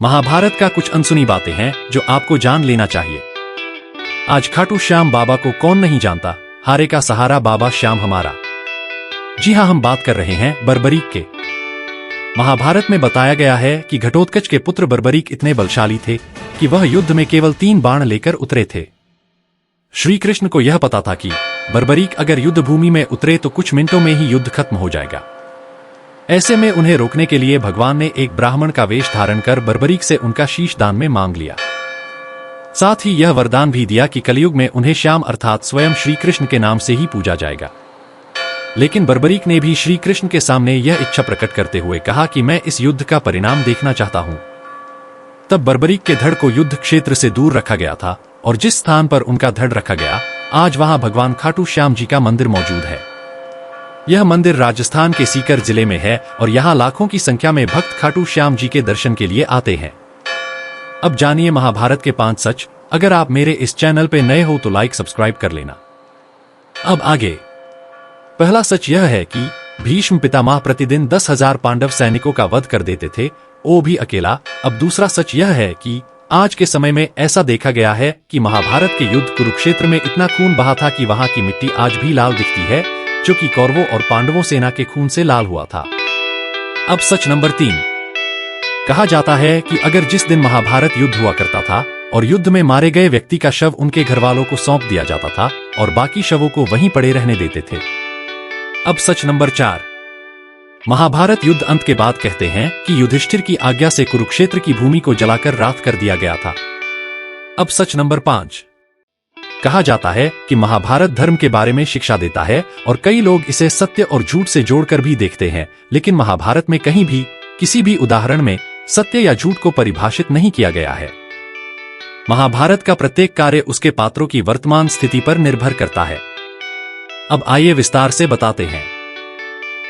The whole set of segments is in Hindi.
महाभारत का कुछ अनसुनी बातें हैं जो आपको जान लेना चाहिए। आज खाटू श्याम बाबा को कौन नहीं जानता, हारे का सहारा बाबा श्याम हमारा। जी हां, हम बात कर रहे हैं बर्बरीक के। महाभारत में बताया गया है कि घटोत्कच के पुत्र बर्बरीक इतने बलशाली थे कि वह युद्ध में केवल 3 बाण लेकर उतरे थे। श्री कृष्ण को यह पता था कि बर्बरीक अगर युद्ध भूमि में उतरे तो कुछ मिनटों में ही युद्ध खत्म हो जाएगा। ऐसे में उन्हें रोकने के लिए भगवान ने एक ब्राह्मण का वेश धारण कर बर्बरीक से उनका शीश दान में मांग लिया। साथ ही यह वरदान भी दिया कि कलयुग में उन्हें श्याम अर्थात स्वयं श्री कृष्ण के नाम से ही पूजा जाएगा। लेकिन बर्बरीक ने भी श्री कृष्ण के सामने यह इच्छा प्रकट करते हुए कहा कि मैं इस युद्ध का परिणाम देखना चाहता हूं। तब बर्बरीक के धड़ को युद्ध क्षेत्र से दूर रखा गया था और जिस स्थान पर उनका धड़ रखा गया, आज वहां भगवान खाटू श्याम जी का मंदिर मौजूद है। यह मंदिर राजस्थान के सीकर जिले में है और यहां लाखों की संख्या में भक्त खाटू श्याम जी के दर्शन के लिए आते हैं। अब जानिए महाभारत के 5 सच। अगर आप मेरे इस चैनल पे नए हो तो लाइक सब्सक्राइब कर लेना। अब आगे। पहला सच यह है कि भीष्म पितामह प्रतिदिन 10,000 पांडव सैनिकों का वध कर देते थे, वो भी अकेला। अब दूसरा सच यह है कि आज के समय में ऐसा देखा गया है कि महाभारत के युद्ध कुरुक्षेत्र में इतना खून बहा था कि वहां की मिट्टी आज भी लाल दिखती है, जो कि कौरवों और पांडवों सेना के खून से लाल हुआ था। अब सच नंबर 3। कहा जाता है कि अगर जिस दिन महाभारत युद्ध हुआ करता था और युद्ध में मारे गए व्यक्ति का शव उनके घरवालों को सौंप दिया जाता था और बाकी शवों को वहीं पड़े रहने देते थे। अब सच नंबर 4। महाभारत युद्ध अंत के बाद कहते हैं कि युधिष्ठिर की आज्ञा से कुरुक्षेत्र की भूमि को जलाकर राख कर दिया गया था। अब सच नंबर 5। कहा जाता है कि महाभारत धर्म के बारे में शिक्षा देता है और कई लोग इसे सत्य और झूठ से जोड़कर भी देखते हैं, लेकिन महाभारत में कहीं भी किसी भी उदाहरण में सत्य या झूठ को परिभाषित नहीं किया गया है। महाभारत का प्रत्येक कार्य उसके पात्रों की वर्तमान स्थिति पर निर्भर करता है। अब आइए विस्तार से बताते हैं।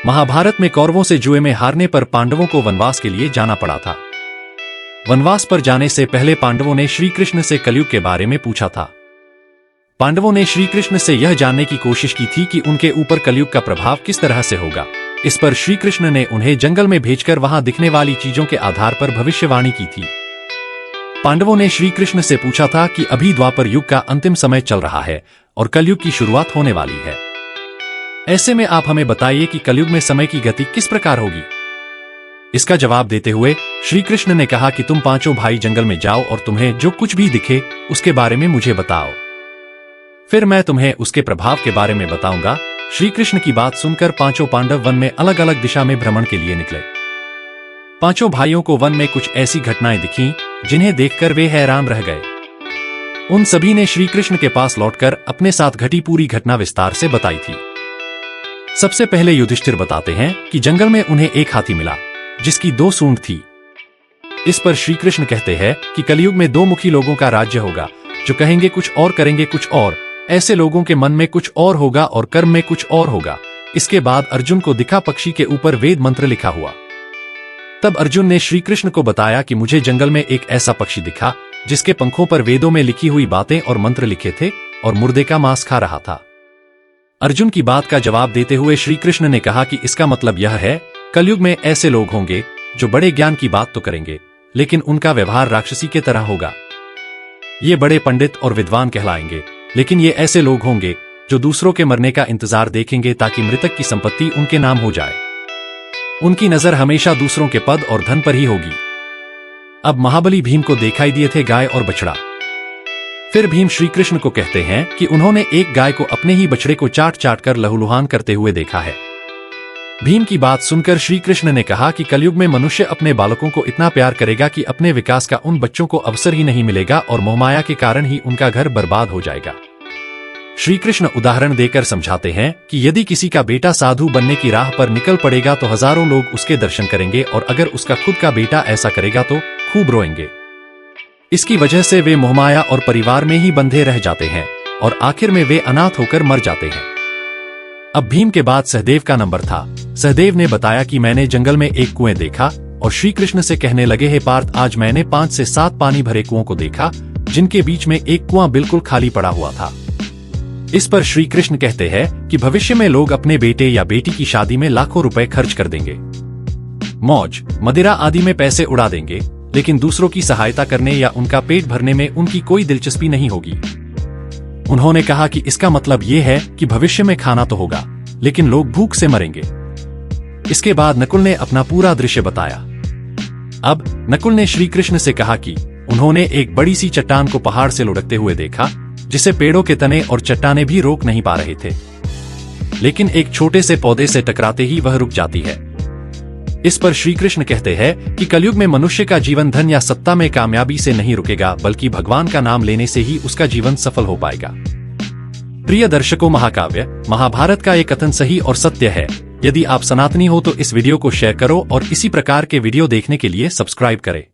महाभारत में कौरवों से जुए में हारने पर पांडवों को वनवास के लिए जाना पड़ा था। वनवास पर जाने से पहले पांडवों ने श्री कृष्ण से कलयुग के बारे में पूछा था। पांडवों ने श्री कृष्ण से यह जानने की कोशिश की थी कि उनके ऊपर कलयुग का प्रभाव किस तरह से होगा। इस पर श्री कृष्ण ने उन्हें जंगल में भेजकर वहां दिखने वाली चीजों के आधार पर भविष्यवाणी की थी। पांडवों ने श्री कृष्ण से पूछा था कि अभी द्वापर युग का अंतिम समय चल रहा है और कलयुग की शुरुआत होने वाली है। ऐसे में आप हमें बताइए कि कलयुग में समय की गति किस प्रकार होगी। इसका जवाब देते हुए श्री कृष्ण ने कहा कि तुम पांचों भाई जंगल में जाओ और तुम्हें जो कुछ भी दिखे उसके बारे में मुझे बताओ, फिर मैं तुम्हें उसके प्रभाव के बारे में बताऊंगा। श्री कृष्ण की बात सुनकर पांचों पांडव वन में अलग अलग दिशा में भ्रमण के लिए निकले। पांचों भाइयों को वन में कुछ ऐसी घटनाएं दिखीं जिन्हें देखकर वे हैरान रह गए। उन सभी ने श्री कृष्ण के पास लौटकर अपने साथ घटी पूरी घटना विस्तार से बताई थी। सबसे पहले युधिष्ठिर बताते हैं कि जंगल में उन्हें एक हाथी मिला जिसकी 2 सूंड थी। इस पर श्री कृष्ण कहते हैं कि कलयुग में 2 मुखी लोगों का राज्य होगा, जो कहेंगे कुछ और करेंगे कुछ और। ऐसे लोगों के मन में कुछ और होगा और कर्म में कुछ और होगा। इसके बाद अर्जुन को दिखा पक्षी के ऊपर वेद मंत्र लिखा हुआ। तब अर्जुन ने श्री कृष्ण को बताया कि मुझे जंगल में एक ऐसा पक्षी दिखा जिसके पंखों पर वेदों में लिखी हुई बातें और मंत्र लिखे थे और मुर्दे का मांस खा रहा था। अर्जुन की बात का जवाब देते हुए श्री कृष्ण ने कहा कि इसका मतलब यह है, कलयुग में ऐसे लोग होंगे जो बड़े ज्ञान की बात तो करेंगे लेकिन उनका व्यवहार राक्षसी के तरह होगा। ये बड़े पंडित और विद्वान कहलाएंगे, लेकिन ये ऐसे लोग होंगे जो दूसरों के मरने का इंतजार देखेंगे ताकि मृतक की संपत्ति उनके नाम हो जाए। उनकी नजर हमेशा दूसरों के पद और धन पर ही होगी। अब महाबली भीम को दिखाई दिए थे गाय और बछड़ा। फिर भीम श्री कृष्ण को कहते हैं कि उन्होंने एक गाय को अपने ही बछड़े को चाट चाट कर लहूलुहान करते हुए देखा है। भीम की बात सुनकर श्री कृष्ण ने कहा कि कलयुग में मनुष्य अपने बालकों को इतना प्यार करेगा कि अपने विकास का उन बच्चों को अवसर ही नहीं मिलेगा और मोहमाया के कारण ही उनका घर बर्बाद हो जाएगा। श्री कृष्ण उदाहरण देकर समझाते हैं कि यदि किसी का बेटा साधु बनने की राह पर निकल पड़ेगा तो हजारों लोग उसके दर्शन करेंगे और अगर उसका खुद का बेटा ऐसा करेगा तो खूब रोएंगे। इसकी वजह से वे मोहमाया और परिवार में ही बंधे रह जाते हैं और आखिर में वे अनाथ होकर मर जाते हैं। अब भीम के बाद सहदेव का नंबर था। सहदेव ने बताया कि मैंने जंगल में एक कुएं देखा और श्री कृष्ण से कहने लगे, हे पार्थ, आज मैंने 5 से 7 पानी भरे कुओं को देखा जिनके बीच में एक कुआं बिल्कुल खाली पड़ा हुआ था। इस पर श्री कृष्ण कहते हैं कि भविष्य में लोग अपने बेटे या बेटी की शादी में लाखों रुपए खर्च कर देंगे, मौज मदिरा आदि में पैसे उड़ा देंगे, लेकिन दूसरों की सहायता करने या उनका पेट भरने में उनकी कोई दिलचस्पी नहीं होगी। उन्होंने कहा कि इसका मतलब ये है कि भविष्य में खाना तो होगा, लेकिन लोग भूख से मरेंगे। इसके बाद नकुल ने अपना पूरा दृश्य बताया। अब नकुल ने श्री कृष्ण से कहा कि उन्होंने एक बड़ी सी चट्टान को पहाड़ से लुढ़कते हुए देखा, जिसे पेड़ों के तने और चट्टाने भी रोक नहीं पा रहे थे, लेकिन एक छोटे से पौधे से टकराते ही वह रुक जाती है। इस पर श्री कृष्ण कहते हैं कि कलयुग में मनुष्य का जीवन धन या सत्ता में कामयाबी से नहीं रुकेगा, बल्कि भगवान का नाम लेने से ही उसका जीवन सफल हो पाएगा। प्रिय दर्शकों, महाकाव्य महाभारत का एक कथन सही और सत्य है। यदि आप सनातनी हो तो इस वीडियो को शेयर करो और इसी प्रकार के वीडियो देखने के लिए सब्सक्राइब करें।